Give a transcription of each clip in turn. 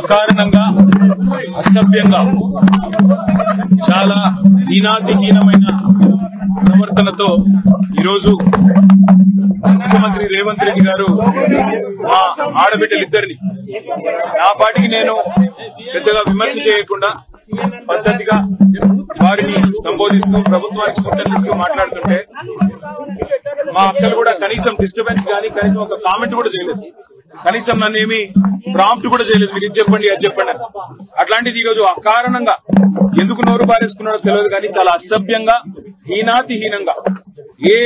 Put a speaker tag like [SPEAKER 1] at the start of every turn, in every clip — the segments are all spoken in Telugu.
[SPEAKER 1] అకారణంగా అసభ్యంగా చాలా హీనాతిహీనమైన ప్రవర్తనతో ఈరోజు ముఖ్యమంత్రి రేవంత్ రెడ్డి గారు మా ఆడబిడ్డలిద్దరిని నా పాటికి నేను పెద్దగా విమర్శ చేయకుండా పద్ధతిగా వారిని సంబోధిస్తూ ప్రభుత్వానికి సూచనలిస్తూ మాట్లాడుతుంటే మా అక్కలు కూడా కనీసం డిస్టర్బెన్స్ కానీ కనీసం ఒక కామెంట్ కూడా చేయలేదు. కనీసం నన్ను ఏమి ప్రాంప్ట్ కూడా చేయలేదు. మీరు ఇది చెప్పండి అది చెప్పండి. అట్లాంటిది ఈరోజు అకారణంగా ఎందుకు నోరు బారేసుకున్నాడో తెలియదు కానీ చాలా అసభ్యంగా హీనాతిహీనంగా ఏ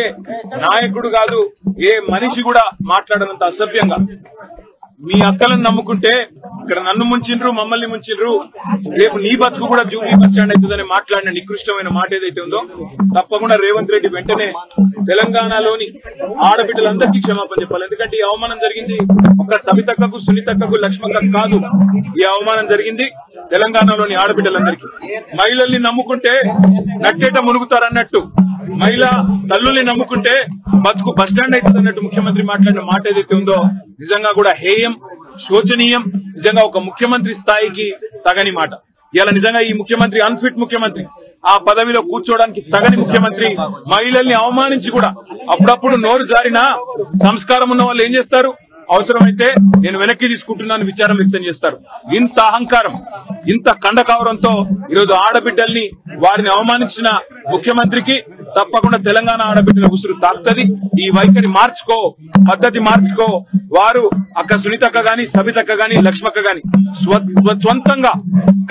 [SPEAKER 1] నాయకుడు కాదు ఏ మనిషి కూడా మాట్లాడనంత అసభ్యంగా మీ అక్కలను నమ్ముకుంటే ఇక్కడ నన్ను ముంచిండ్రు మమ్మల్ని ముంచిండ్రు రేపు నీ బతుకు కూడా జూబ్లీ బస్ స్టాండ్ అవుతుందని మాట్లాడిన నికృష్టమైన మాట ఏదైతే ఉందో తప్పకుండా రేవంత్ రెడ్డి వెంటనే తెలంగాణలోని ఆడబిడ్డలందరికీ క్షమాపణ చెప్పాలి. ఎందుకంటే ఈ అవమానం జరిగింది ఒక సవితక్కకు సునీతక్కకు లక్ష్మక్కకు కాదు. ఈ అవమానం జరిగింది తెలంగాణలోని ఆడబిడ్డలందరికీ. మహిళల్ని నమ్ముకుంటే నట్టేట మునుగుతారన్నట్టు మహిళా తల్లుల్ని నమ్ముకుంటే బతుకు బస్టాండ్ అవుతుంది అన్నట్టు ముఖ్యమంత్రి మాట్లాడిన మాట ఏదైతే ఉందో నిజంగా కూడా హేయం శోచనీయం. నిజంగా ఒక ముఖ్యమంత్రి స్థాయికి తగని మాట. ఇలా నిజంగా ఈ ముఖ్యమంత్రి అన్ఫిట్ ముఖ్యమంత్రి, ఆ పదవిలో కూర్చోవడానికి తగని ముఖ్యమంత్రి. మహిళల్ని అవమానించి కూడా అప్పుడప్పుడు నోరు జారిన సంస్కారం ఉన్న వాళ్ళు ఏం చేస్తారు? అవసరమైతే నేను వెనక్కి తీసుకుంటున్నాను విచారం వ్యక్తం చేస్తారు. ఇంత అహంకారం ఇంత కండకావరంతో ఈరోజు ఆడబిడ్డల్ని వారిని అవమానించిన ముఖ్యమంత్రికి తప్పకుండా తెలంగాణ ఆడబిడ్డల ఉసురు తాకుతుంది. ఈ వైఖరి మార్చుకో, పద్ధతి మార్చుకో. వారు అక్క సునీతక్క గాని సబితక్క గాని లక్ష్మక్క గాని స్వంతంగా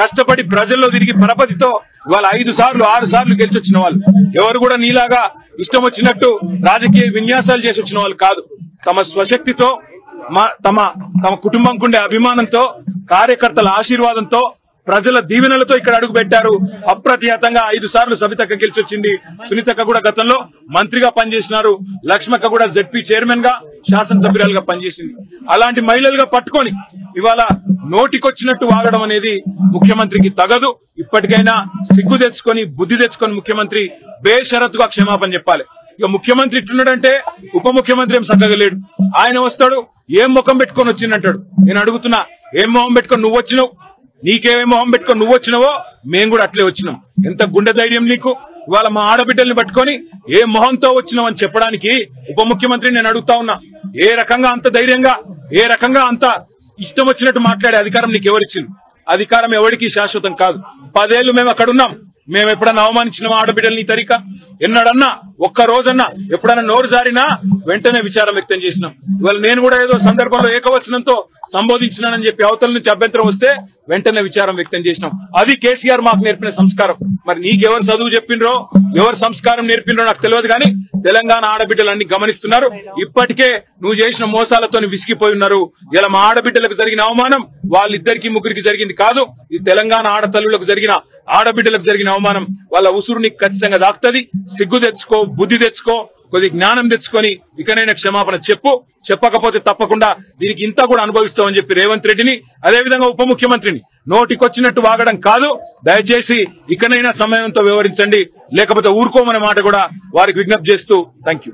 [SPEAKER 1] కష్టపడి ప్రజల్లో తిరిగి పరపతితో ఇవాళ 5 సార్లు 6 సార్లు గెలిచొచ్చిన వాళ్ళు. ఎవరు కూడా నీలాగా ఇష్టం వచ్చినట్టు రాజకీయ విన్యాసాలు చేసి వచ్చిన వాళ్ళు కాదు. తమ స్వశక్తితో తమ కుటుంబంకుండే అభిమానంతో కార్యకర్తల ఆశీర్వాదంతో ప్రజల దీవెనలతో ఇక్కడ అడుగు పెట్టారు. అప్రతిహతంగా 5 సార్లు సబితక్క గెలిచొచ్చింది. సునీతక్క కూడా గతంలో మంత్రిగా పనిచేసినారు. లక్ష్మక్క కూడా జెడ్పీ చైర్మన్ గా శాసనసభ్యురాలుగా పనిచేసింది. అలాంటి మహిళలుగా పట్టుకొని ఇవాళ నోటికొచ్చినట్టు వాగడం అనేది ముఖ్యమంత్రికి తగదు. ఇప్పటికైనా సిగ్గు తెచ్చుకొని బుద్ధి తెచ్చుకొని ముఖ్యమంత్రి బేషరతుగా క్షమాపణ చెప్పాలి. ఇక ముఖ్యమంత్రి ఇట్లున్నాడంటే ఉప ముఖ్యమంత్రి ఏం చక్కగా లేడు. ఆయన వస్తాడు ఏం ముఖం పెట్టుకొని వచ్చిందంటాడు. నేను అడుగుతున్నా, ఏం మొహం పెట్టుకొని నువ్వు వచ్చినావు? నీకేమే మొహం పెట్టుకొని నువ్వు వచ్చినావో మేము కూడా అట్లే వచ్చినాం. ఎంత గుండె ధైర్యం నీకు? ఇవాళ మా ఆడబిడ్డల్ని పట్టుకొని ఏ మొహంతో వచ్చినావు అని చెప్పడానికి ఉప ముఖ్యమంత్రి నేను అడుగుతా ఉన్నా. ఏ రకంగా అంత ధైర్యంగా ఏ రకంగా అంత ఇష్టం వచ్చినట్టు మాట్లాడే అధికారం నీకు ఎవరిచ్చింది? అధికారం ఎవరికి శాశ్వతం కాదు. 10 ఏళ్లు మేము అక్కడ ఉన్నాం. మేము ఎప్పుడన్నా అవమానించిన ఆడబిడ్డల్ని తరిక ఎన్నడన్నా ఒక్క రోజన్నా ఎప్పుడన్నా నోరు జారినా వెంటనే విచారం వ్యక్తం చేసినాం. ఇవాళ నేను కూడా ఏదో సందర్భంలో ఏకవచనంతో సంబోధించినానని చెప్పి అవతల నుంచి అభ్యంతరం వస్తే వెంటనే విచారం వ్యక్తం చేసినాం. అది కేసీఆర్ మాకు నేర్పిన సంస్కారం. మరి నీకెవరు చదువు చెప్పిండ్రో ఎవరు సంస్కారం నేర్పిండ్రో నాకు తెలియదు కానీ తెలంగాణ ఆడబిడ్డలన్నీ గమనిస్తున్నారు. ఇప్పటికే నువ్వు చేసిన మోసాలతో విసిగిపోయి ఉన్నారు. ఇలా మా ఆడబిడ్డలకు జరిగిన అవమానం వాళ్ళిద్దరికి ముగ్గురికి జరిగింది కాదు. ఈ తెలంగాణ ఆడతల్లులకు జరిగిన ఆడబిడ్డలకు జరిగిన అవమానం వాళ్ళ ఉసురు నీకు ఖచ్చితంగా దాక్తది. సిగ్గు తెచ్చుకో, బుద్ధి తెచ్చుకో, కొద్ది జ్ఞానం తెచ్చుకొని ఇకనైనా క్షమాపణ చెప్పు. చెప్పకపోతే తప్పకుండా దీనికి ఇంత కూడా అనుభవిస్తామని చెప్పి రేవంత్ రెడ్డిని అదేవిధంగా ఉప ముఖ్యమంత్రిని నోటికొచ్చినట్టు వాగడం కాదు. దయచేసి ఇకనైనా సమయంతో వ్యవహరించండి, లేకపోతే ఊరుకోమనే మాట కూడా వారికి విజ్ఞప్తి చేస్తూ థ్యాంక్ యూ.